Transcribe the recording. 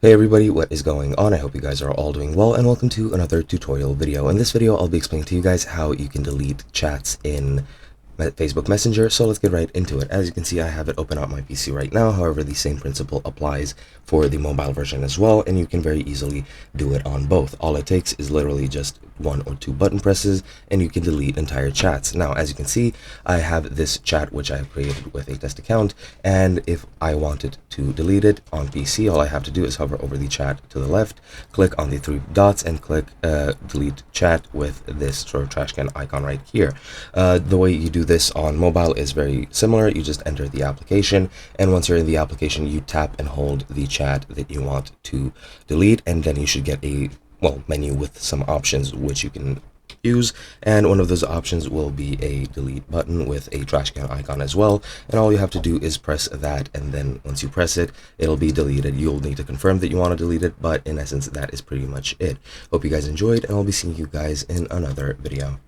Hey everybody, what is going on? I hope you guys are all doing well, and welcome to another tutorial video. In this video, I'll be explaining to you guys how you can delete chats in Facebook Messenger, so let's get right into it. As you can see, I have it open on my PC right now. However, the same principle applies for the mobile version as well, and you can very easily do it on both. All it takes is literally just one or two button presses, and you can delete entire chats. Now, as you can see, I have this chat which I have created with a test account, and if I wanted to delete it on PC, all I have to do is hover over the chat to the left, click on the three dots, and click delete chat with this sort of trash can icon right here. The way you do this on mobile is very similar. You just enter the application, and once you're in the application, you tap and hold the chat that you want to delete, and then you should get a menu with some options which you can use, and one of those options will be a delete button with a trash can icon as well, and all you have to do is press that, and then once you press it, it'll be deleted. You'll need to confirm that you want to delete it, but in essence that is pretty much it. Hope you guys enjoyed, and I'll be seeing you guys in another video.